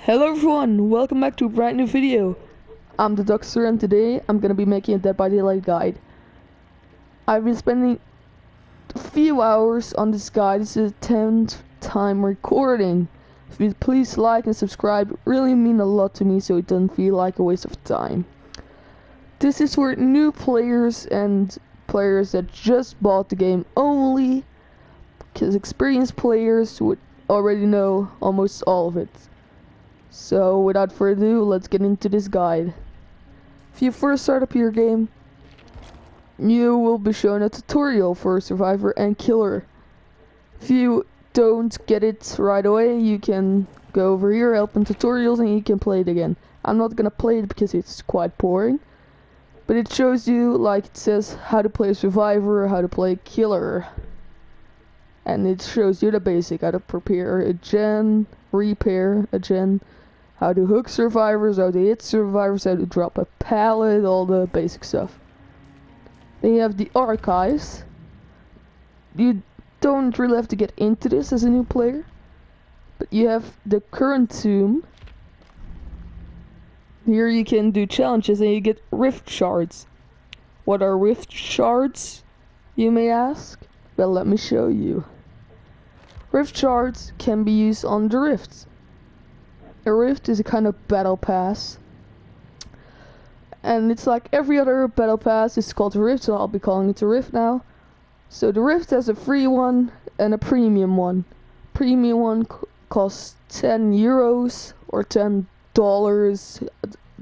Hello everyone, welcome back to a brand new video. I'm the Doctor and today I'm gonna be making a Dead by Daylight guide. I've been spending a few hours on this guide. This is the 10th time recording. If you'd please like and subscribe, it really mean a lot to me so it doesn't feel like a waste of time. This is for new players and players that just bought the game only, because experienced players would already know almost all of it. So without further ado, let's get into this guide. If you first start up your game, you will be shown a tutorial for Survivor and Killer. If you don't get it right away, you can go over here, open tutorials, and you can play it again. I'm not gonna play it because it's quite boring, but it shows you, like it says, how to play Survivor, how to play Killer. And it shows you the basic, how to prepare a gen, repair a gen, how to hook survivors, how to hit survivors, how to drop a pallet, all the basic stuff. Then you have the archives. You don't really have to get into this as a new player, but you have the current tomb. Here you can do challenges and you get rift shards. What are rift shards, you may ask? Well, let me show you. Rift shards can be used on the rifts. A rift is a kind of battle pass, and it's like every other battle pass. It's called a rift, so I'll be calling it a rift now. So the rift has a free one and a premium one. Premium one costs 10 euros or $10,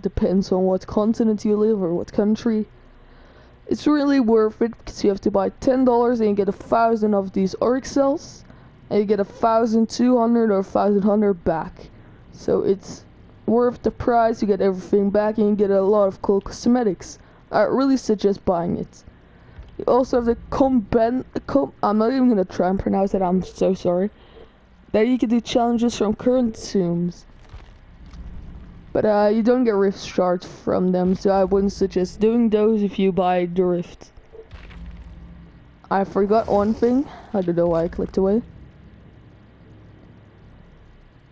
depends on what continent you live or what country. It's really worth it because you have to buy $10 and you get 1,000 of these Oryx cells, and you get 1,200 or 1,100 back. So it's worth the price. You get everything back and you get a lot of cool cosmetics. I really suggest buying it. You also have the I'm not even gonna try and pronounce that, I'm so sorry. There you can do challenges from current tombs. But you don't get rift shards from them, so I wouldn't suggest doing those if you buy the rift. I forgot one thing. I don't know why I clicked away.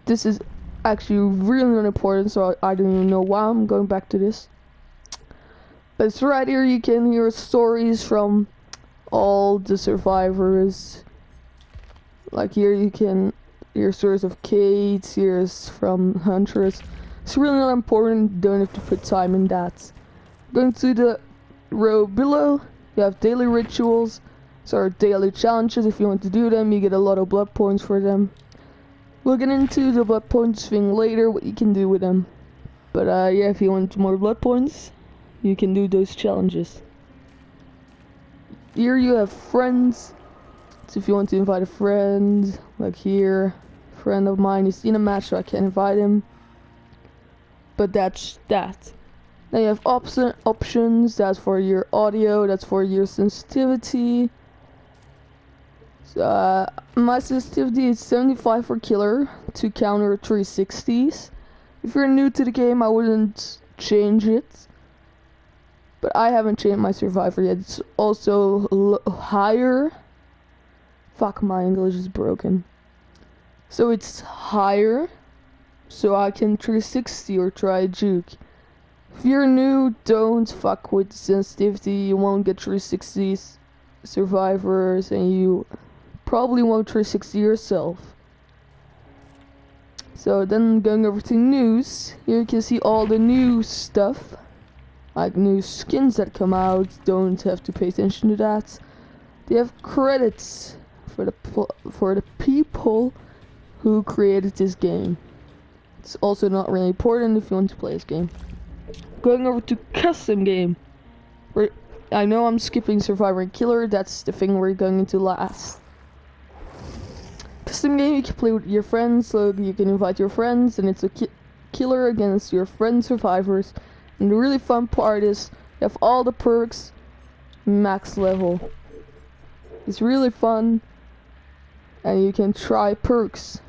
This is actually really not important, so I don't even know why I'm going back to this. But it's right here. You can hear stories from all the survivors. Like here you can hear stories of Kate, here's from Huntress. It's really not important, you don't have to put time in that. Going to the row below, you have daily rituals. So are daily challenges. If you want to do them, you get a lot of blood points for them. We'll get into the blood points thing later, what you can do with them. But yeah, if you want more blood points, you can do those challenges. Here you have friends. So if you want to invite a friend, like here, a friend of mine is in a match, so I can't invite him. But that's that. Then you have options. That's for your audio, that's for your sensitivity. So, my sensitivity is 75 for Killer to counter 360s. If you're new to the game, I wouldn't change it. But I haven't changed my Survivor yet. It's also higher. Fuck, my English is broken. So it's higher, so I can 360 or try juke. If you're new, don't fuck with sensitivity. You won't get 360s survivors, and you probably won't 360 yourself. So then going over to news, here you can see all the new stuff, like new skins that come out. Don't have to pay attention to that. They have credits for the people who created this game. It's also not really important if you want to play this game. Going over to custom game, where I know I'm skipping Survivor and Killer. That's the thing we're going into last. Custom game, you can play with your friends, so you can invite your friends, and it's a killer against your friend survivors. And the really fun part is you have all the perks max level. It's really fun, and you can try perks.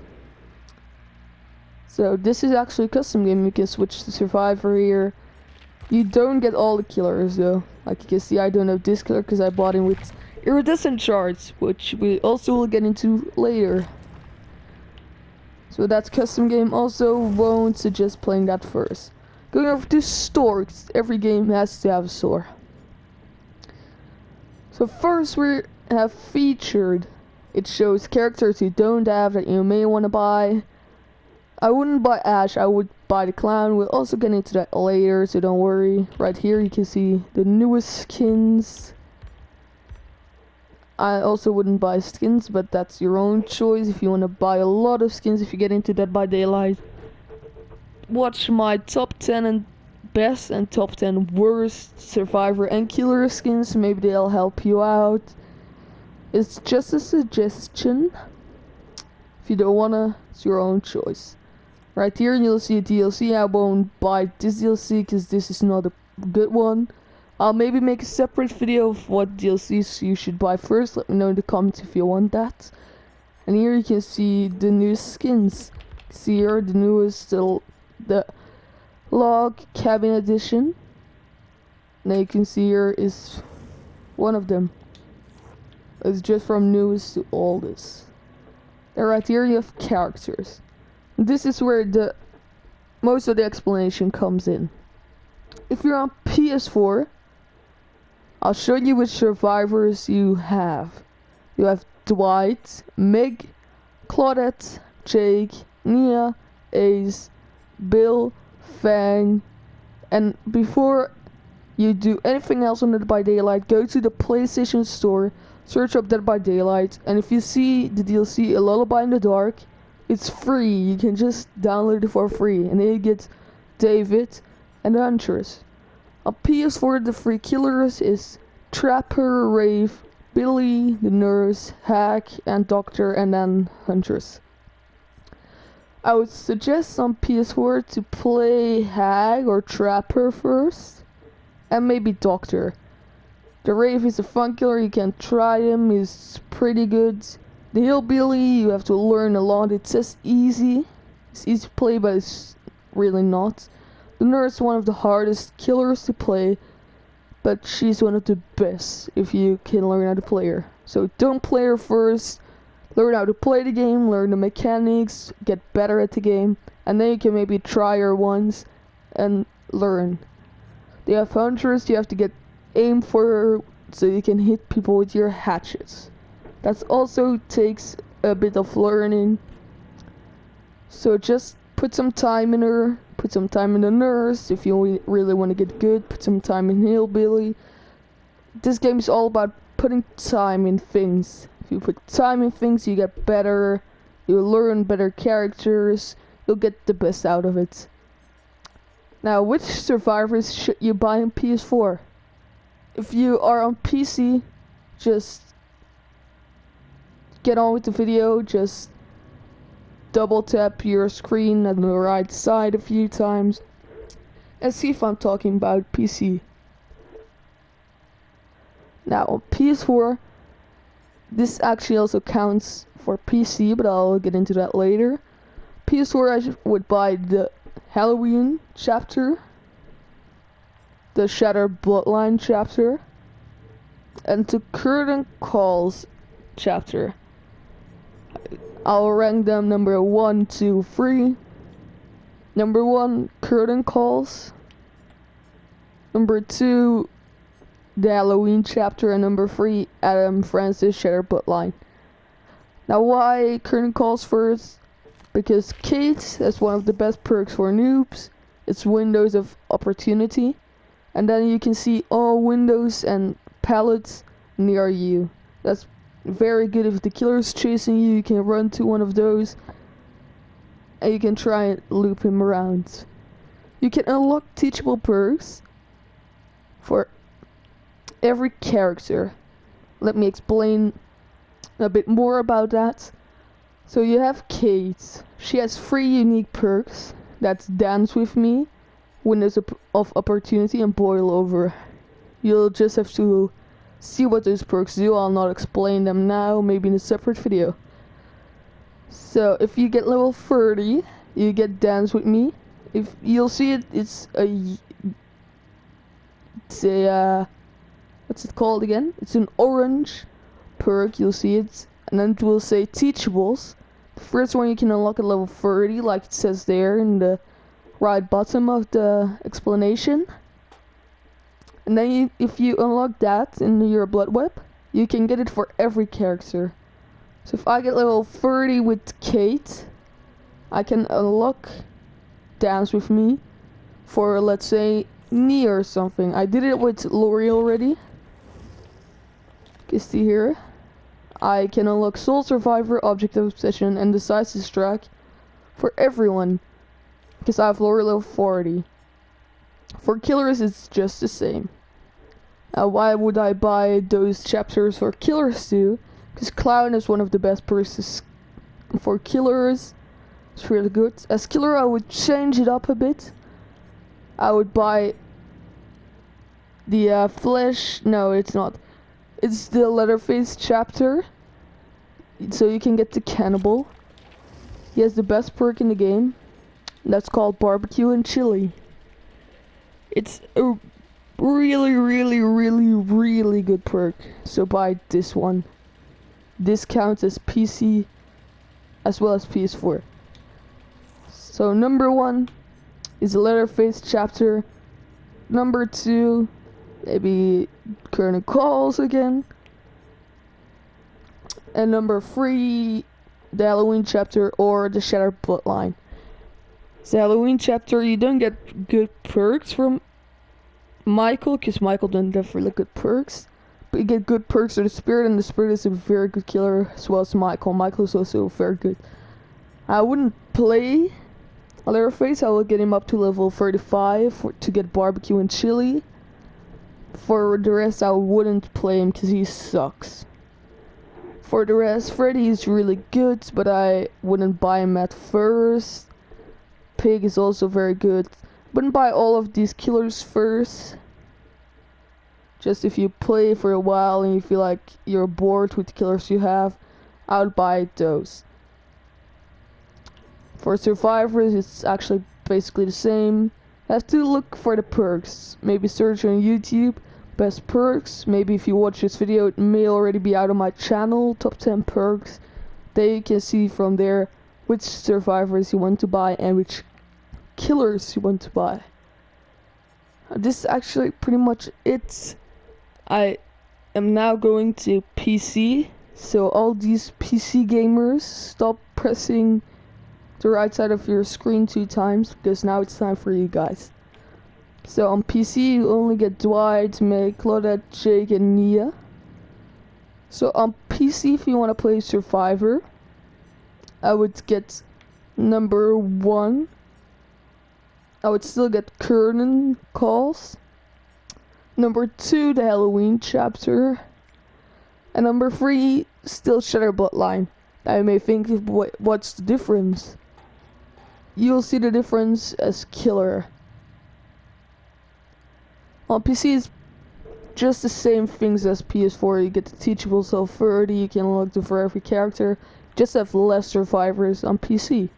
So this is actually a custom game. You can switch to Survivor here. You don't get all the killers though. Like you can see, I don't have this killer because I bought him with iridescent shards, which we also will get into later. So that's custom game. Also won't suggest playing that first. Going over to store, 'cause every game has to have a store. So first we have featured. It shows characters you don't have that you may want to buy. I wouldn't buy Ash, I would buy the clown. We'll also get into that later, so don't worry. Right here you can see the newest skins. I also wouldn't buy skins, but that's your own choice if you want to buy a lot of skins if you get into Dead by Daylight. Watch my top 10 and best and top 10 worst survivor and killer skins, maybe they'll help you out. It's just a suggestion. If you don't wanna, it's your own choice. Right here you'll see a DLC. I won't buy this DLC because this is not a good one. I'll maybe make a separate video of what DLCs you should buy first. Let me know in the comments if you want that. And here you can see the new skins. See here the newest, the log cabin edition. Now you can see here is one of them. It's just from newest to oldest. And right here you have characters. This is where the most of the explanation comes in. If you're on PS4, I'll show you which survivors you have. You have Dwight, Meg, Claudette, Jake, Nia, Ace, Bill, Fang, and before you do anything else on Dead by Daylight, go to the PlayStation Store, search up Dead by Daylight, and if you see the DLC A Lullaby in the Dark, it's free. You can just download it for free, and then you get David and the Huntress. On PS4, the free killers is Trapper, Rave, Billy, the Nurse, Hack, and Doctor, and then Huntress. I would suggest on PS4 to play Hag or Trapper first, and maybe Doctor. The Rave is a fun killer, you can try him, he's pretty good. The Hillbilly, you have to learn a lot. It says easy. It's easy to play, but it's really not. The Nurse is one of the hardest killers to play, but she's one of the best if you can learn how to play her. So don't play her first. Learn how to play the game, learn the mechanics, get better at the game, and then you can maybe try her once and learn. They have Huntress, you have to get aim for her so you can hit people with your hatchets. That also takes a bit of learning. So just put some time in her, put some time in the Nurse. If you really want to get good, put some time in Hillbilly. This game is all about putting time in things. If you put time in things, you get better, you learn better characters, you'll get the best out of it. Now, which survivors should you buy on PS4? If you are on PC, just get on with the video, just double tap your screen on the right side a few times and see if I'm talking about PC. Now on PS4, this actually also counts for PC, but I'll get into that later. PS4 I would buy the Halloween chapter, the Shattered Bloodline chapter, and the Curtain Calls chapter. I'll rank them number 1, 2, 3. Number 1, Curtain Calls. Number 2, the Halloween chapter, and number 3, Adam Francis Shattered Bloodline. Now why Curtain Calls first? Because Kate has one of the best perks for noobs. It's Windows of Opportunity. And then you can see all windows and pallets near you. That's very good. If the killer is chasing you, you can run to one of those and you can try and loop him around. You can unlock teachable perks for every character. Let me explain a bit more about that. So you have Kate. She has 3 unique perks. That's Dance With Me, Windows of Opportunity, and Boil Over. You'll just have to see what those perks do. I'll not explain them now, maybe in a separate video. So if you get level 30, you get Dance With Me. If you'll see it, it's a what's it called again? It's an orange perk, you'll see it, and then it will say Teachables. First one you can unlock at level 30, like it says there in the right bottom of the explanation. And then if you unlock that in your blood web, you can get it for every character. So if I get level 30 with Kate, I can unlock Dance With Me for, let's say, Nia or something. I did it with Lori already. You see here. I can unlock Soul Survivor, Object of Obsession, and Decisive Strike for everyone, because I have Lori level 40. For Killers, it's just the same. Why would I buy those chapters for Killers too? Because Clown is one of the best perks for Killers. It's really good. As Killer, I would change it up a bit. I would buy the Flesh. No, it's not. It's the Leatherface chapter. So you can get the Cannibal. He has the best perk in the game. That's called Barbecue and Chili. It's a really, really, really, really good perk. So buy this one. This counts as PC as well as PS4. So number 1 is the Leatherface chapter. Number 2, maybe Colonel Calls again. And number 3, the Halloween chapter or the Shattered Bloodline. The Halloween chapter, you don't get good perks from Michael, because Michael doesn't have really good perks. But you get good perks for the Spirit, and the Spirit is a very good killer, as well as Michael. Michael is also very good. I wouldn't play Leatherface. I will get him up to level 35 to get Barbecue and Chili. For the rest, I wouldn't play him because he sucks. For the rest, Freddy is really good, but I wouldn't buy him at first. Pig is also very good. Wouldn't buy all of these killers first. Just if you play for a while and you feel like you're bored with the killers you have, I would buy those. For survivors, it's actually basically the same. Have to look for the perks. Maybe search on YouTube, best perks. Maybe if you watch this video, it may already be out on my channel, top 10 perks. Then you can see from there which survivors you want to buy and which killers you want to buy. This is actually pretty much it. I am now going to PC, so all these PC gamers, stop pressing the right side of your screen 2 times, because now it's time for you guys. So on PC you only get Dwight, Meg, Claudette, Jake, and Nia. So on PC, if you want to play Survivor, I would get number 1. I would still get Colonel Calls. Number 2, the Halloween chapter. And number 3, still Shattered Bloodline. Now you may think, what's the difference? You'll see the difference as Killer. On PC, it's just the same things as PS4. You get the Teachable Soul 30, you can unlock them for every character. Just have less survivors on PC.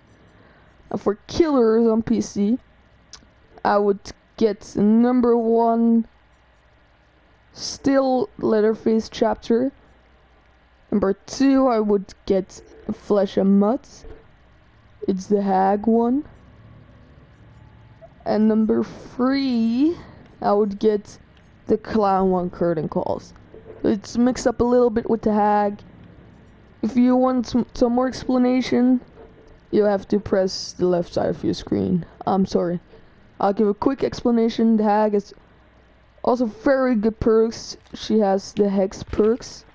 And for killers on PC, I would get number 1, still Leatherface chapter. Number 2, I would get Flesh and Mud. It's the Hag one. And number 3, I would get the Clown one, Curtain Calls. It's mixed up a little bit with the Hag. If you want some more explanation, you have to press the left side of your screen. I'm sorry. I'll give a quick explanation. The Hag is also very good perks. She has the Hex perks,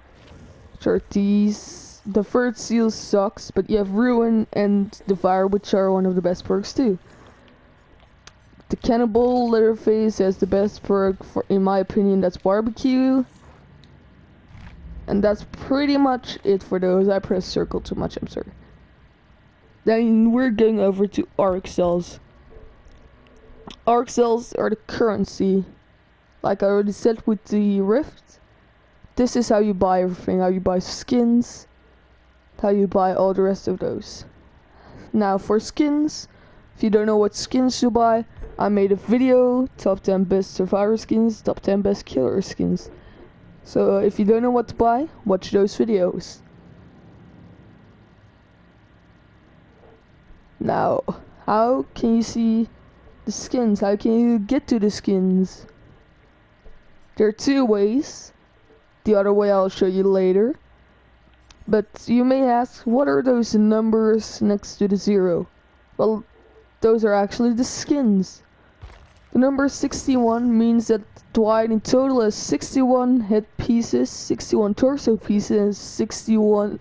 which are these. The third seal sucks, but you have Ruin and Devour, which are one of the best perks too. The Cannibal Leatherface has the best perk, in my opinion, that's Barbecue. And that's pretty much it for those. I pressed circle too much, I'm sorry. Then we're going over to Arc Cells. Arc Cells are the currency. Like I already said with the Rift, this is how you buy everything. How you buy skins, how you buy all the rest of those. Now for skins, if you don't know what skins to buy, I made a video, top 10 best survivor skins, top 10 best killer skins. So if you don't know what to buy, watch those videos. Now, how can you see the skins? How can you get to the skins? There are two ways. The other way I'll show you later. But you may ask, what are those numbers next to the 0? Well, those are actually the skins. The number 61 means that Dwight in total has 61 head pieces, 61 torso pieces, and 61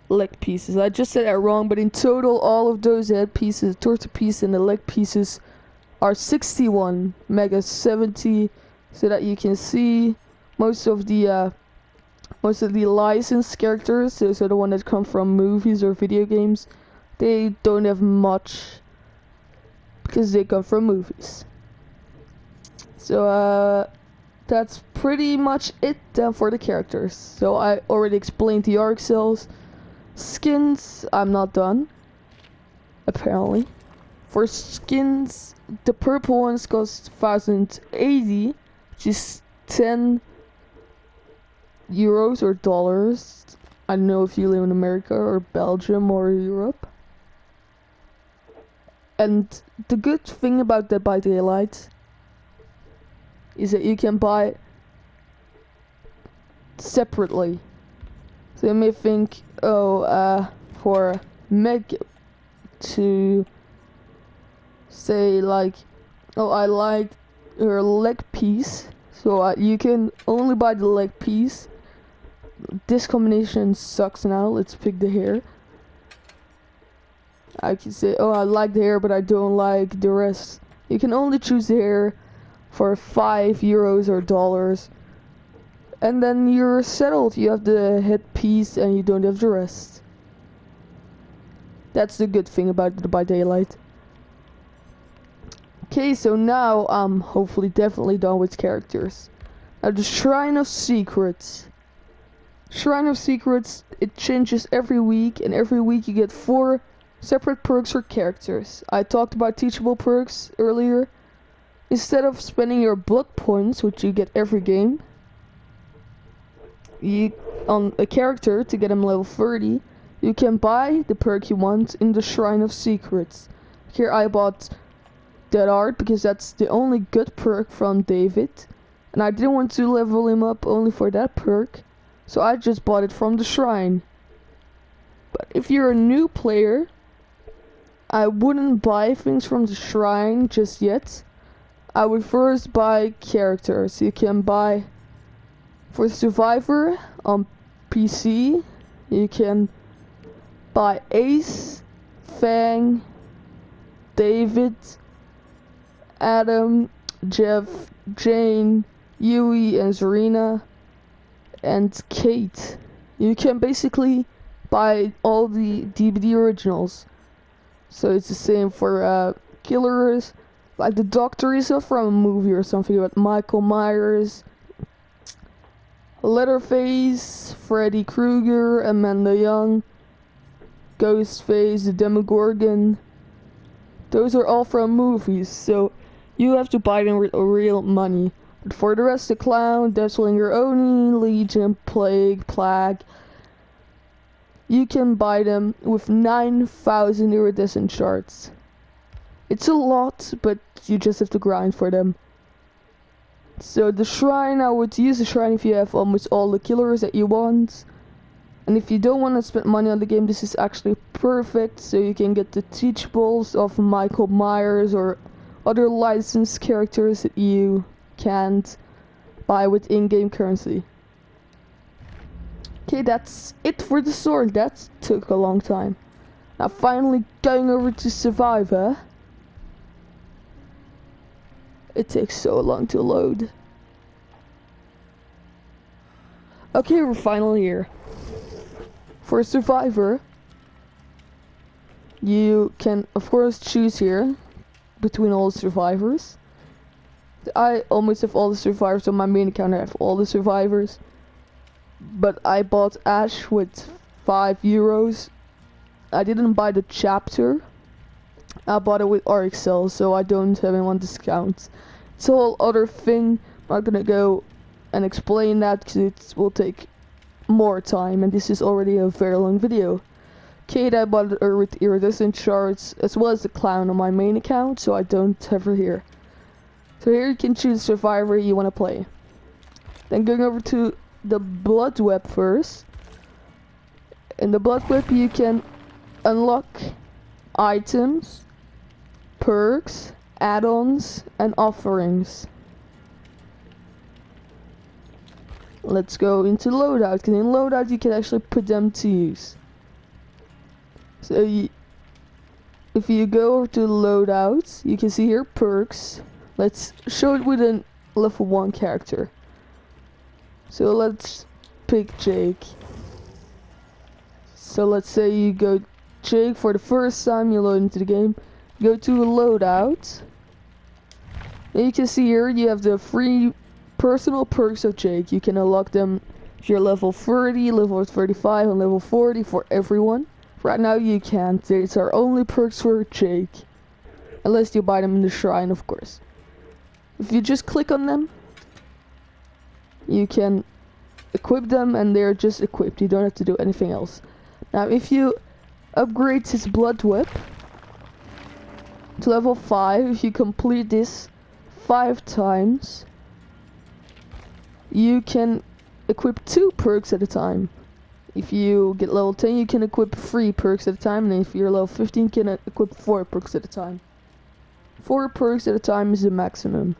leg pieces. I just said that wrong, but in total all of those head pieces, torso pieces, and the leg pieces are 61 Mega 70, so that you can see most of the licensed characters, those are the ones that come from movies or video games. They don't have much because they come from movies. So that's pretty much it then for the characters. So I already explained the arc cells. Skins, I'm not done, apparently. For skins, the purple ones cost 1080, which is 10 euros or dollars. I don't know if you live in America or Belgium or Europe. And the good thing about Dead by Daylight is that you can buy separately. So you may think, oh, for Meg to say like, oh, I like her leg piece, so you can only buy the leg piece. This combination sucks now. Let's pick the hair. I can say, oh, I like the hair, but I don't like the rest. You can only choose the hair for 5 euros or dollars. And then you're settled. You have the headpiece and you don't have the rest. That's the good thing about Dead by Daylight. Okay, so now I'm hopefully definitely done with characters. Now the Shrine of Secrets. Shrine of Secrets, it changes every week, and every week you get 4 separate perks for characters. I talked about teachable perks earlier. Instead of spending your blood points, which you get every game, on a character to get him level 30, you can buy the perk you want in the Shrine of Secrets. Here I bought Dead Art because that's the only good perk from David, and I didn't want to level him up only for that perk, so I just bought it from the shrine. But if you're a new player, I wouldn't buy things from the shrine just yet. I would first buy characters. You can buy for Survivor on PC, you can buy Ace, Fang, David, Adam, Jeff, Jane, Yui, and Zarina, and Kate. You can basically buy all the DVD originals. So it's the same for killers, like the Doctor is from a movie or something about Michael Myers, Leatherface, Freddy Krueger, Amanda Young, Ghostface, the Demogorgon. Those are all from movies, so you have to buy them with real money. But for the rest, the Clown, Deathslinger Oni, Legion, Plague, you can buy them with 9,000 iridescent shards. It's a lot, but you just have to grind for them. So the shrine, I would use the shrine if you have almost all the killers that you want. And if you don't want to spend money on the game, this is actually perfect. So you can get the teachables of Michael Myers or other licensed characters that you can't buy with in-game currency. Okay, that's it for the sword. That took a long time. Now finally going over to Survivor. It takes so long to load. Okay, we're finally here. For Survivor, you can of course choose here between all the survivors. I almost have all the survivors on my main account. I have all the survivors. But I bought Ash with 5 euros. I didn't buy the chapter. I bought it with RXL, so I don't have any discounts. It's a whole other thing. I'm not gonna go and explain that because it will take more time, and this is already a very long video. Kate I bought her with iridescent shards, as well as the clown on my main account, so I don't have her here. So here you can choose survivor you want to play. Then going over to the blood web first. In the blood web you can unlock items, perks, add-ons, and offerings. Let's go into loadout, because in loadout you can actually put them to use. So if you go over to loadouts, you can see here perks. Let's show it with a level 1 character. So let's pick Jake. So let's say you go Jake for the first time you load into the game. Go to a loadout. And you can see here you have the free personal perks of Jake. You can unlock them if you're level 30, level 35, and level 40 for everyone. Right now you can't. These are only perks for Jake. Unless you buy them in the shrine, of course. If you just click on them, you can equip them and they're just equipped. You don't have to do anything else. Now if you upgrade his blood whip to level 5, if you complete this 5 times, you can equip 2 perks at a time. If you get level 10, you can equip 3 perks at a time, and if you're level 15, you can equip 4 perks at a time. 4 perks at a time is the maximum.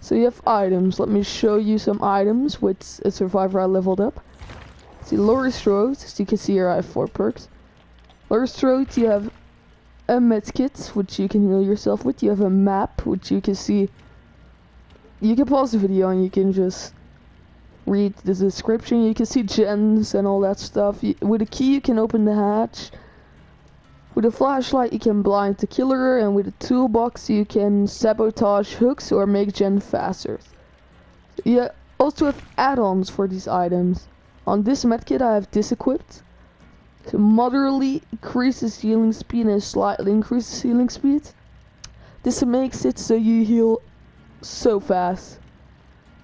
So you have items. Let me show you some items with a survivor I leveled up. See, Laurie's Throat, as you can see here I have 4 perks. Laurie's Throat, you have a medkit, which you can heal yourself with. You have a map, which you can see. You can pause the video and you can just read the description. You can see gens and all that stuff. With a key you can open the hatch. With a flashlight you can blind the killer, and with a toolbox you can sabotage hooks or make gen faster. You also have add-ons for these items. On this medkit I have this equipped. To moderately increases healing speed and slightly increases healing speed. This makes it so you heal so fast.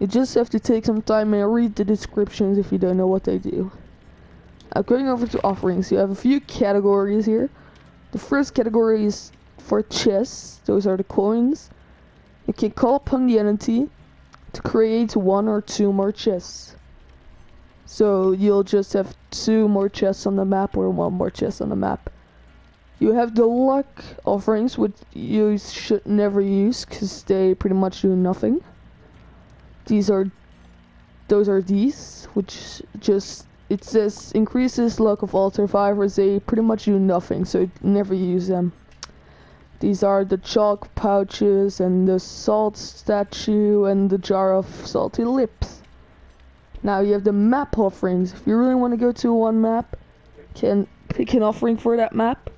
You just have to take some time and read the descriptions if you don't know what they do. Now going over to offerings, you have a few categories here. The first category is for chests. Those are the coins. You can call upon the entity to create 1 or 2 more chests. So you'll just have 2 more chests on the map or 1 more chest on the map. You have the luck offerings, which you should never use because they pretty much do nothing. Those are these, which just, it says increases luck of all survivors. They pretty much do nothing, so never use them. These are the chalk pouches and the salt statue and the jar of salty lips. Now you have the map offerings. If you really want to go to one map, can pick an offering for that map.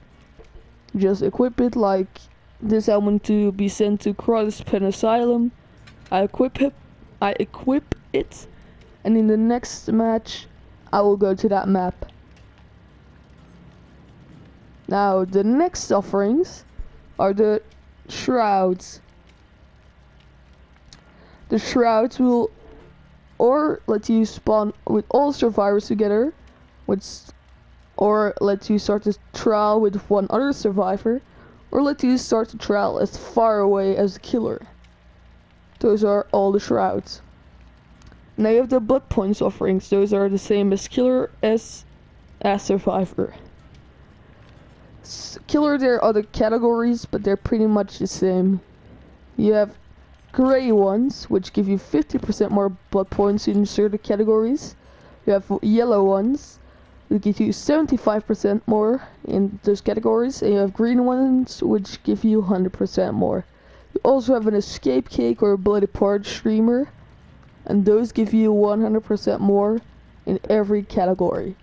Just equip it, like this. I want to be sent to Crosspen Asylum. I equip it, and in the next match I will go to that map. Now the next offerings are the shrouds. The shrouds will or let you spawn with all survivors together, or let you start a trial with 1 other survivor, or let you start a trial as far away as the killer. Those are all the shrouds. Now you have the blood points offerings. Those are the same as killer as survivor. Killer, there are other categories, but they're pretty much the same. You have gray ones, which give you 50% more blood points in certain categories. You have yellow ones, which give you 75% more in those categories. And you have green ones, which give you 100% more. You also have an escape cake or a bloody porridge streamer, and those give you 100% more in every category.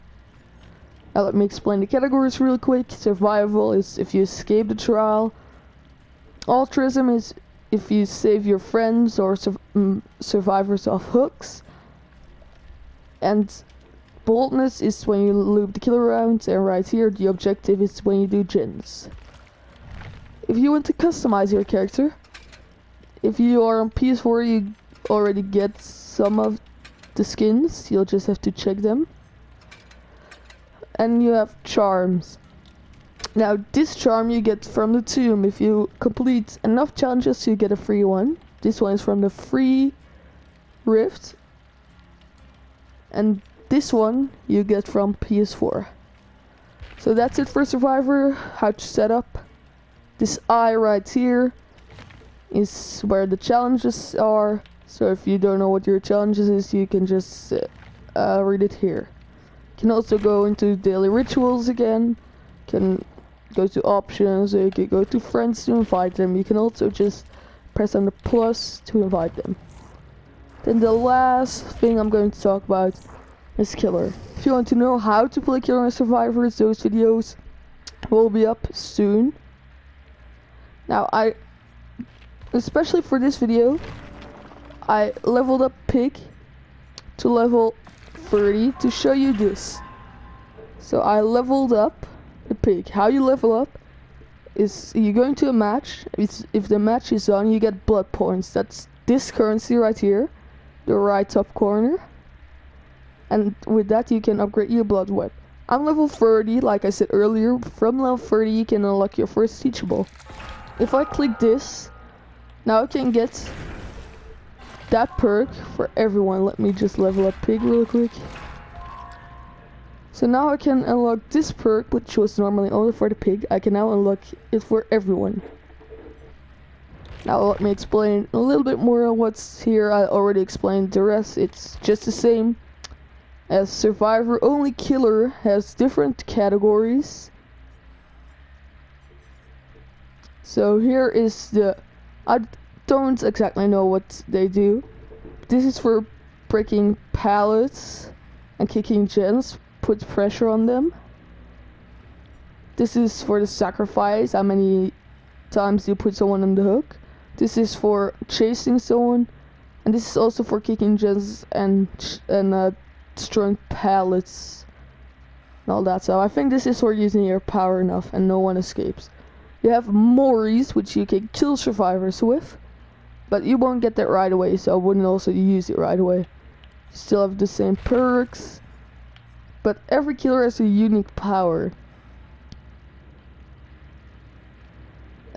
Now let me explain the categories real quick. Survival is if you escape the trial. Altruism is if you save your friends or survivors off hooks. And boldness is when you loop the killer rounds, and right here the objective is when you do gens. If you want to customize your character, if you are on PS4 you already get some of the skins, you'll just have to check them. and you have charms. Now this charm you get from the tomb. If you complete enough challenges you get a free one. This one is from the free rift, and this one you get from PS4. So that's it for Survivor. How to set up. This eye right here is where the challenges are. So if you don't know what your challenges is, you can just read it here. You can also go into daily rituals again. You can go to options, or you can go to friends to invite them. You can also just press on the plus to invite them. Then the last thing I'm going to talk about is Killer. If you want to know how to play Killer and Survivors, those videos will be up soon. Now especially for this video, I leveled up Pig to level 30 to show you this. So I leveled up the Pig. How you level up is you go into a match. If the match is on, you get blood points. That's this currency right here, the right top corner. And with that you can upgrade your blood web. I'm level 30, like I said earlier. From level 30 you can unlock your first teachable. If I click this, now I can get that perk for everyone. Let me just level up Pig real quick. So now I can unlock this perk, which was normally only for the Pig. I can now unlock it for everyone. Now let me explain a little bit more on what's here. I already explained the rest. It's just the same as Survivor, only Killer has different categories. So here is I don't exactly know what they do. This is for breaking pallets and kicking gens, puts pressure on them. This is for the sacrifice, how many times you put someone on the hook. This is for chasing someone, and this is also for kicking gens and destroying pallets and all that. So I think this is for using your power enough and no one escapes. You have Moris, which you can kill survivors with, but you won't get that right away, so I wouldn't also use it right away. You still have the same perks, but every killer has a unique power.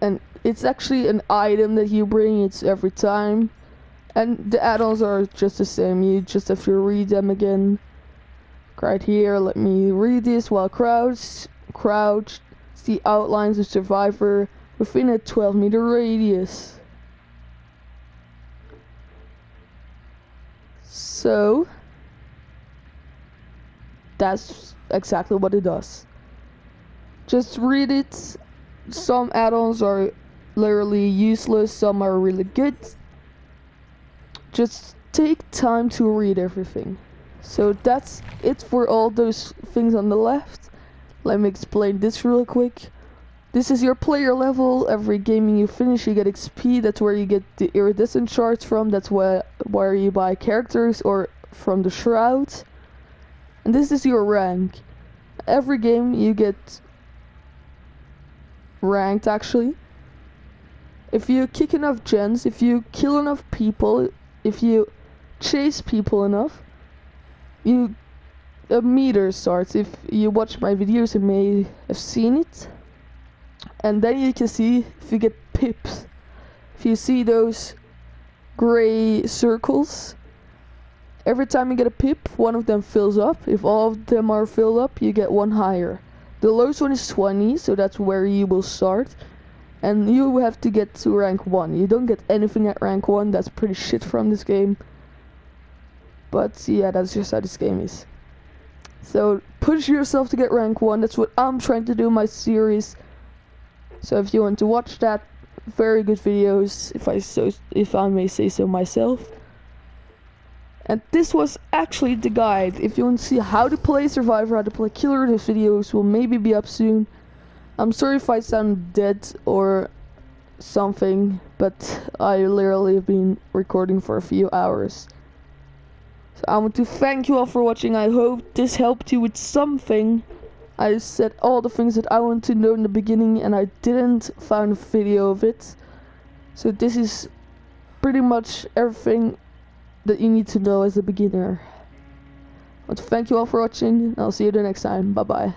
And it's actually an item that you bring, it's every time. And the add-ons are just the same, you just have to read them again. Right here, let me read this. While crouched, see outlines of survivor within a 12-meter radius. So that's exactly what it does. Just read it. Some add-ons are literally useless, some are really good. Just take time to read everything. So that's it for all those things on the left. Let me explain this real quick. This is your player level. Every gaming you finish you get XP. That's where you get the iridescent shards from. That's where you buy characters or from the shroud. And this is your rank. Every game you get ranked actually. If you kick enough gens, if you kill enough people, if you chase people enough, a meter starts. If you watch my videos you may have seen it. And then you can see if you get pips. If you see those gray circles, every time you get a pip, one of them fills up. If all of them are filled up, you get one higher. The lowest one is 20, so that's where you will start. And you have to get to rank 1. You don't get anything at rank 1, that's pretty shit from this game. But yeah, that's just how this game is. So push yourself to get rank 1, that's what I'm trying to do in my series. So if you want to watch that, very good videos, if I may say so myself. And this was actually the guide. If you want to see how to play Survivor, how to play Killer, those videos will maybe be up soon. I'm sorry if I sound dead or something, but I literally have been recording for a few hours. So I want to thank you all for watching. I hope this helped you with something. I said all the things that I want to know in the beginning and I didn't find a video of it. So this is pretty much everything that you need to know as a beginner. want to thank you all for watching, and I'll see you the next time. Bye bye.